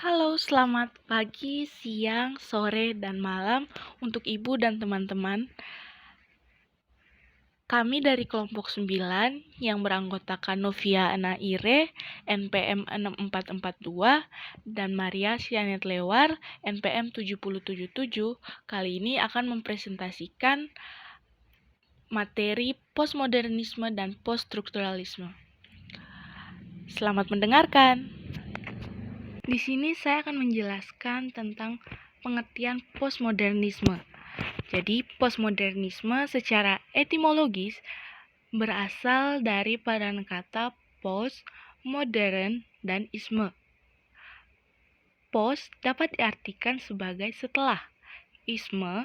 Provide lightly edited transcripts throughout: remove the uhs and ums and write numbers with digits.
Halo, selamat pagi, siang, sore, dan malam untuk Ibu dan teman-teman. Kami dari kelompok 9 yang beranggotakan Novia Anaire, NPM 6442, dan Maria Sianet Lewar, NPM 7077, kali ini akan mempresentasikan materi postmodernisme dan poststrukturalisme. Selamat mendengarkan. Di sini saya akan menjelaskan tentang pengertian postmodernisme. Jadi, postmodernisme secara etimologis berasal dari padanan kata post, modern, dan isme. Post dapat diartikan sebagai setelah, isme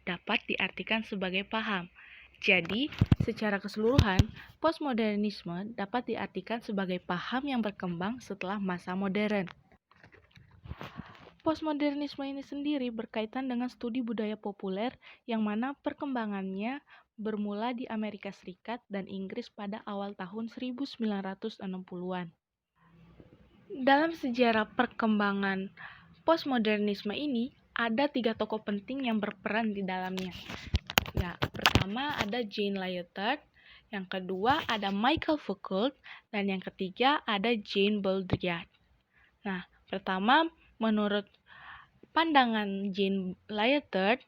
dapat diartikan sebagai paham. Jadi, secara keseluruhan, postmodernisme dapat diartikan sebagai paham yang berkembang setelah masa modern. Postmodernisme ini sendiri berkaitan dengan studi budaya populer yang mana perkembangannya bermula di Amerika Serikat dan Inggris pada awal tahun 1960-an. Dalam sejarah perkembangan postmodernisme ini, ada 3 tokoh penting yang berperan di dalamnya. Ya, pertama ada Jean Lyotard, yang kedua ada Michael Foucault, dan yang ketiga ada Jean Baudrillard. Nah, pertama, menurut pandangan Jean Lyotard,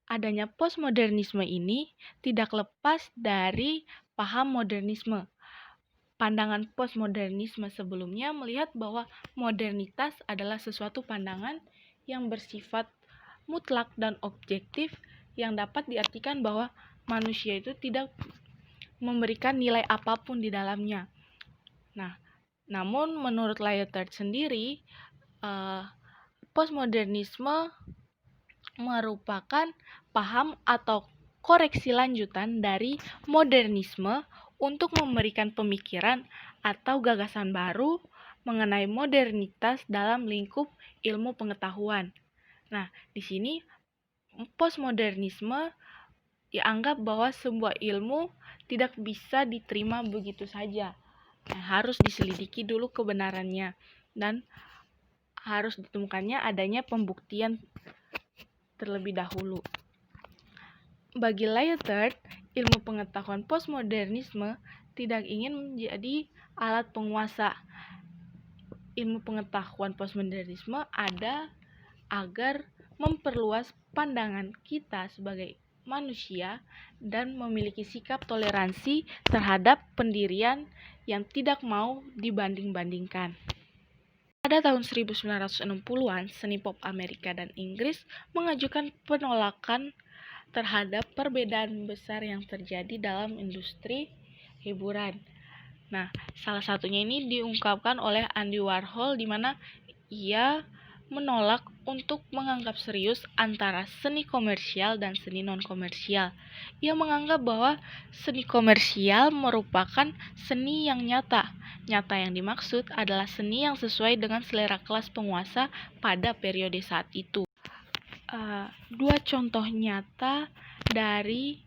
adanya postmodernisme ini tidak lepas dari paham modernisme. Pandangan postmodernisme sebelumnya melihat bahwa modernitas adalah sesuatu pandangan yang bersifat mutlak dan objektif yang dapat diartikan bahwa manusia itu tidak memberikan nilai apapun di dalamnya. Nah, namun menurut Lyotard sendiri, postmodernisme merupakan paham atau koreksi lanjutan dari modernisme untuk memberikan pemikiran atau gagasan baru mengenai modernitas dalam lingkup ilmu pengetahuan. Nah, di sini postmodernisme dianggap bahwa sebuah ilmu tidak bisa diterima begitu saja. Harus diselidiki dulu kebenarannya dan harus ditemukannya adanya pembuktian terlebih dahulu. Bagi Lyotard, ilmu pengetahuan postmodernisme tidak ingin menjadi alat penguasa. Ilmu pengetahuan postmodernisme ada agar memperluas pandangan kita sebagai manusia dan memiliki sikap toleransi terhadap pendirian yang tidak mau dibanding-bandingkan. Pada tahun 1960-an, seni pop Amerika dan Inggris mengajukan penolakan terhadap perbedaan besar yang terjadi dalam industri hiburan. Nah, salah satunya ini diungkapkan oleh Andy Warhol, di mana ia menolak untuk menganggap serius antara seni komersial dan seni non-komersial. Ia menganggap bahwa seni komersial merupakan seni yang nyata. Nyata yang dimaksud adalah seni yang sesuai dengan selera kelas penguasa pada periode saat itu. Dua contoh nyata dari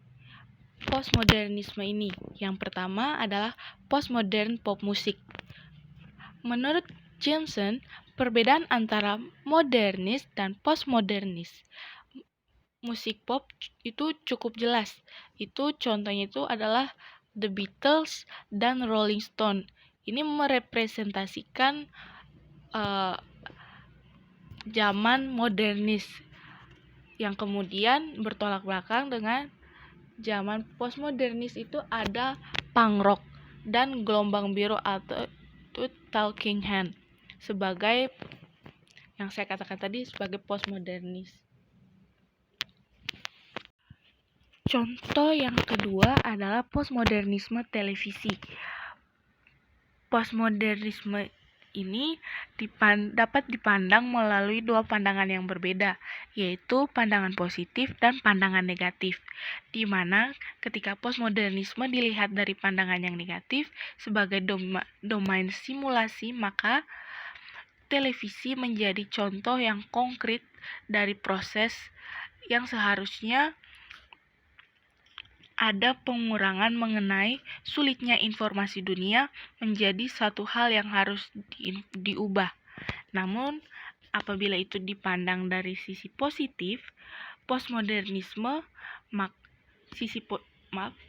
postmodernisme ini. Yang pertama adalah postmodern pop musik. Menurut Jameson, perbedaan antara modernis dan postmodernis musik pop itu cukup jelas. Itu contohnya itu adalah The Beatles dan Rolling Stone. Ini merepresentasikan zaman modernis yang kemudian bertolak belakang dengan zaman postmodernis. Itu ada punk rock dan gelombang biru atau Talking Hand sebagai yang saya katakan tadi sebagai postmodernis. Contoh yang kedua adalah postmodernisme televisi. Postmodernisme ini dapat dipandang melalui dua pandangan yang berbeda, yaitu pandangan positif dan pandangan negatif, di mana ketika postmodernisme dilihat dari pandangan yang negatif sebagai domain simulasi, maka televisi menjadi contoh yang konkret dari proses yang seharusnya ada pengurangan mengenai sulitnya informasi dunia menjadi satu hal yang harus diubah. Namun, apabila itu dipandang dari sisi positif, postmodernisme,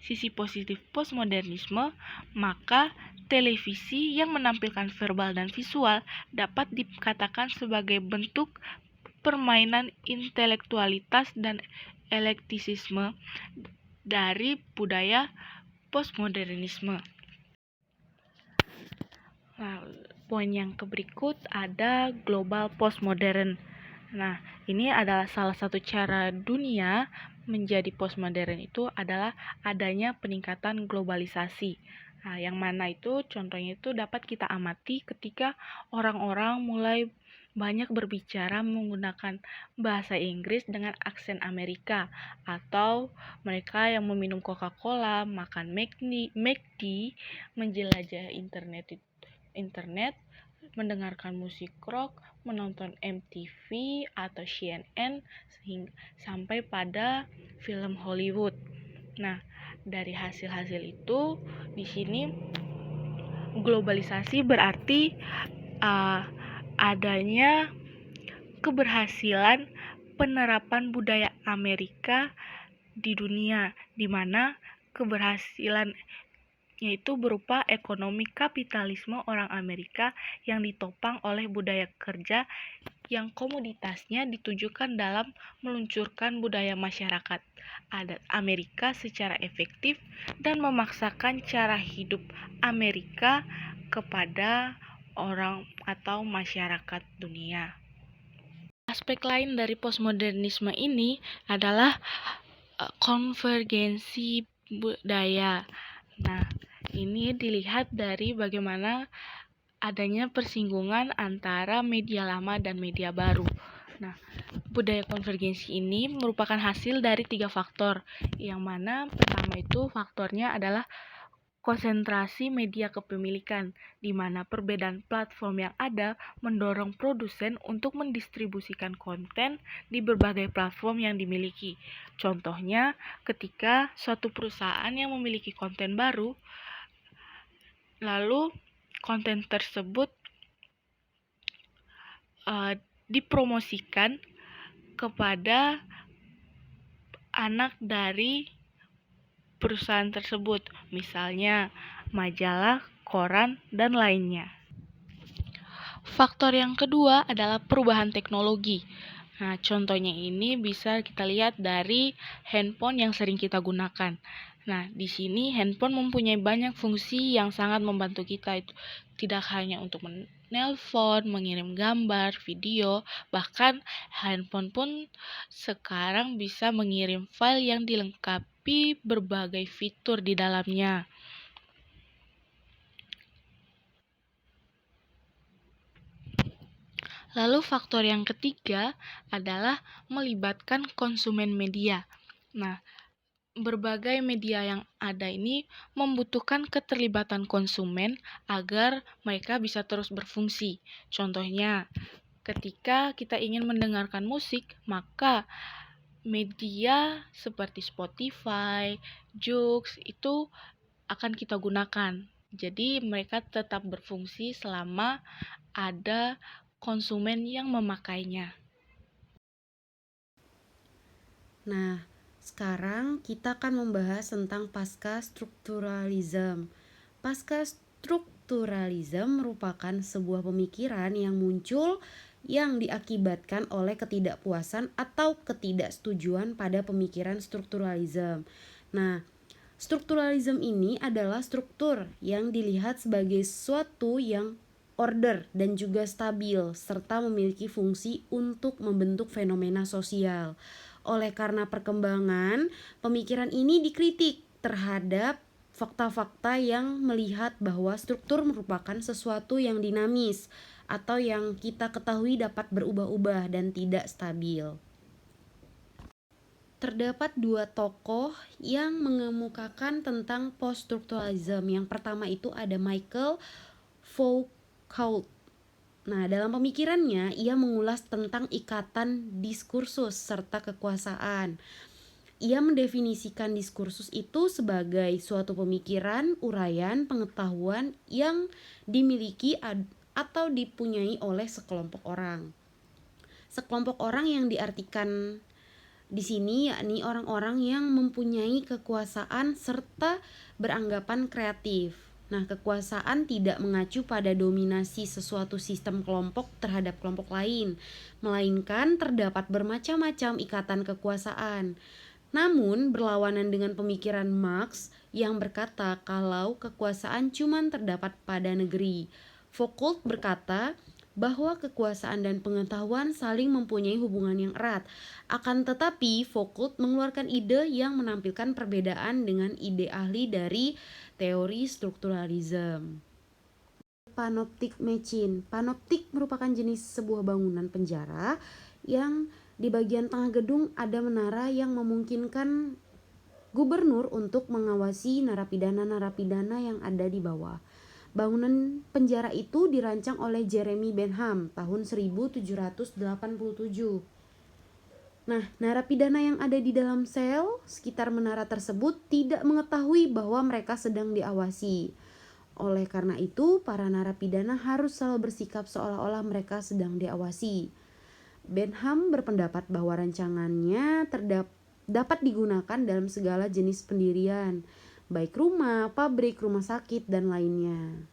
sisi positif postmodernisme, maka televisi yang menampilkan verbal dan visual dapat dikatakan sebagai bentuk permainan intelektualitas dan elektisisme dari budaya postmodernisme. Nah, poin yang berikut ada global postmodern. Nah, ini adalah salah satu cara dunia menjadi postmodern itu adalah adanya peningkatan globalisasi. Nah, yang mana itu contohnya itu dapat kita amati ketika orang-orang mulai banyak berbicara menggunakan bahasa Inggris dengan aksen Amerika, atau mereka yang meminum Coca-Cola, makan McD, menjelajah internet, mendengarkan musik rock, menonton MTV atau CNN, sampai pada film Hollywood. Nah, dari hasil-hasil itu, di sini globalisasi berarti adanya keberhasilan penerapan budaya Amerika di dunia, di mana keberhasilan yaitu berupa ekonomi kapitalisme orang Amerika yang ditopang oleh budaya kerja yang komoditasnya ditujukan dalam meluncurkan budaya masyarakat adat Amerika secara efektif dan memaksakan cara hidup Amerika kepada orang atau masyarakat dunia. Aspek lain dari postmodernisme ini adalah konvergensi budaya. Nah, ini dilihat dari bagaimana adanya persinggungan antara media lama dan media baru. Nah, budaya konvergensi ini merupakan hasil dari 3 faktor, yang mana pertama itu faktornya adalah konsentrasi media kepemilikan, di mana perbedaan platform yang ada mendorong produsen untuk mendistribusikan konten di berbagai platform yang dimiliki. Contohnya, ketika suatu perusahaan yang memiliki konten baru, lalu konten tersebut dipromosikan kepada anak dari perusahaan tersebut, misalnya majalah, koran, dan lainnya. Faktor yang kedua adalah perubahan teknologi. Nah, contohnya ini bisa kita lihat dari handphone yang sering kita gunakan. Nah, di sini handphone mempunyai banyak fungsi yang sangat membantu kita, itu tidak hanya untuk menelpon, mengirim gambar, video, bahkan handphone pun sekarang bisa mengirim file yang dilengkapi berbagai fitur di dalamnya. Lalu faktor yang ketiga adalah melibatkan konsumen media. Nah, berbagai media yang ada ini membutuhkan keterlibatan konsumen agar mereka bisa terus berfungsi. Contohnya, ketika kita ingin mendengarkan musik, maka media seperti Spotify, Joox itu akan kita gunakan. Jadi mereka tetap berfungsi selama ada konsumen yang memakainya. Nah, sekarang kita akan membahas tentang pasca strukturalisme. Pasca strukturalisme merupakan sebuah pemikiran yang muncul yang diakibatkan oleh ketidakpuasan atau ketidaksetujuan pada pemikiran strukturalisme. Nah, strukturalisme ini adalah struktur yang dilihat sebagai sesuatu yang order dan juga stabil serta memiliki fungsi untuk membentuk fenomena sosial. Oleh karena perkembangan, pemikiran ini dikritik terhadap fakta-fakta yang melihat bahwa struktur merupakan sesuatu yang dinamis atau yang kita ketahui dapat berubah-ubah dan tidak stabil. Terdapat dua tokoh yang mengemukakan tentang post-structuralism. Yang pertama itu ada Michael Foucault. Nah, dalam pemikirannya, ia mengulas tentang ikatan diskursus serta kekuasaan. Ia mendefinisikan diskursus itu sebagai suatu pemikiran, uraian, pengetahuan yang dimiliki atau dipunyai oleh sekelompok orang. Sekelompok orang yang diartikan di sini yakni orang-orang yang mempunyai kekuasaan serta beranggapan kreatif. Nah, kekuasaan tidak mengacu pada dominasi sesuatu sistem kelompok terhadap kelompok lain, melainkan terdapat bermacam-macam ikatan kekuasaan. Namun, berlawanan dengan pemikiran Marx yang berkata kalau kekuasaan cuma terdapat pada negeri. Foucault berkata bahwa kekuasaan dan pengetahuan saling mempunyai hubungan yang erat. Akan tetapi, Foucault mengeluarkan ide yang menampilkan perbedaan dengan ide ahli dari teori strukturalisme. Panoptic machine. Panoptik merupakan jenis sebuah bangunan penjara yang di bagian tengah gedung ada menara yang memungkinkan gubernur untuk mengawasi narapidana-narapidana yang ada di bawah. Bangunan penjara itu dirancang oleh Jeremy Bentham tahun 1787. Nah, narapidana yang ada di dalam sel sekitar menara tersebut tidak mengetahui bahwa mereka sedang diawasi. Oleh karena itu, para narapidana harus selalu bersikap seolah-olah mereka sedang diawasi. Bentham berpendapat bahwa rancangannya dapat digunakan dalam segala jenis pendirian, baik rumah, pabrik, rumah sakit, dan lainnya.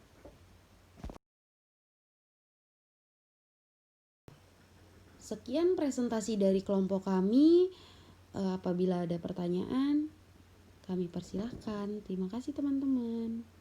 Sekian presentasi dari kelompok kami. Apabila ada pertanyaan, kami persilahkan. Terima kasih teman-teman.